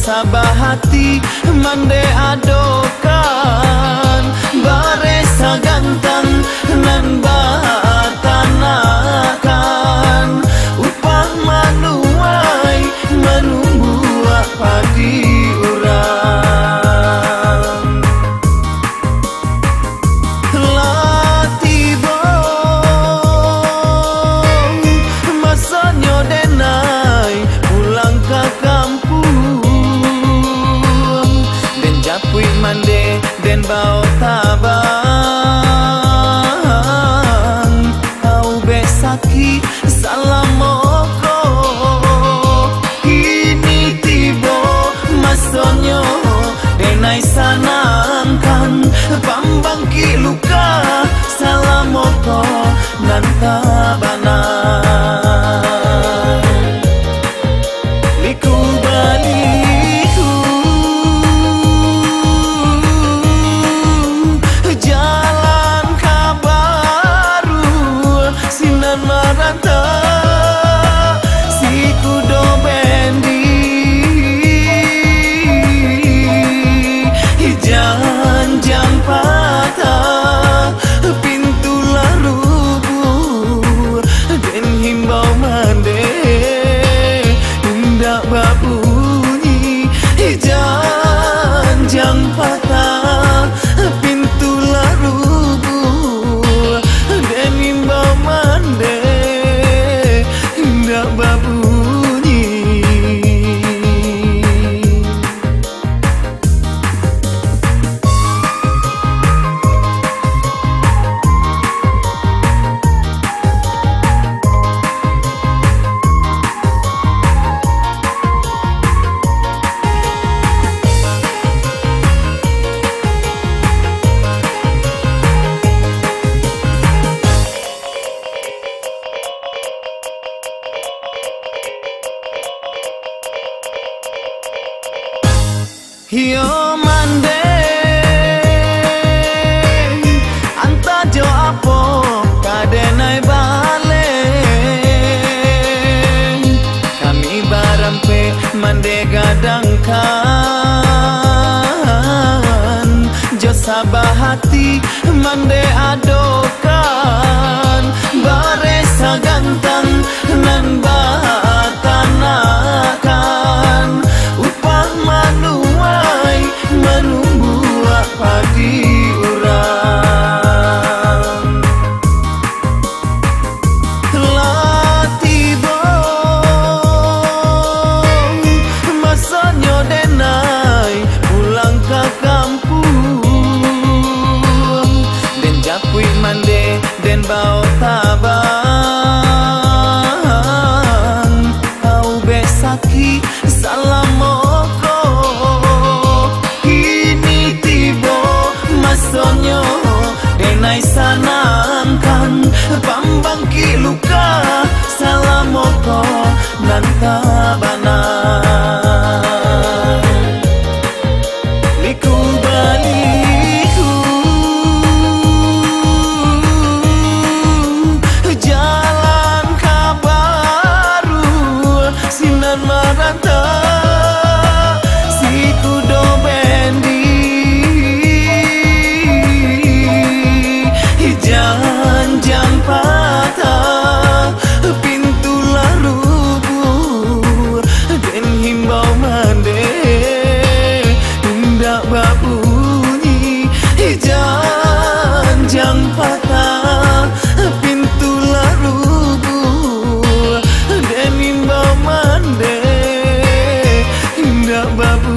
sabah hati mande adokan baresa gantang nan batanakan upah manuai menumbuh padi urang latibo masanya denai pulang ke kampung den japui mande den bau tabang au besaki salamoko ini tibo masonyo denai sanangkan pambangki luka salamoko nan tabanan liku baliku jalan kabaru sinan maranta si kudo bendi janjang patah pintu larubur dan himbau mande indak babunyi janjang patah pintu larubur dan himbau mande indak babunyi. Yo mande anta jo apo kadenai bale kami barampe mande gadangkan jo sabah hati mande adokan baresa gantang nan batanakan upah manuai menumbuh padi urang latibo masanya denai pulang ke kampung den japui mande den bau tabang au besaki salamoko ini tibo masonyo denai sanangkan pambangki luka salamoko nan tabanan liku baliku jalan kabaru sinan maranta si kudo bendi janjang patah pintu larubur dan himbau mande indak babunyi janjang patah pintu larubur dan himbau mande indak babu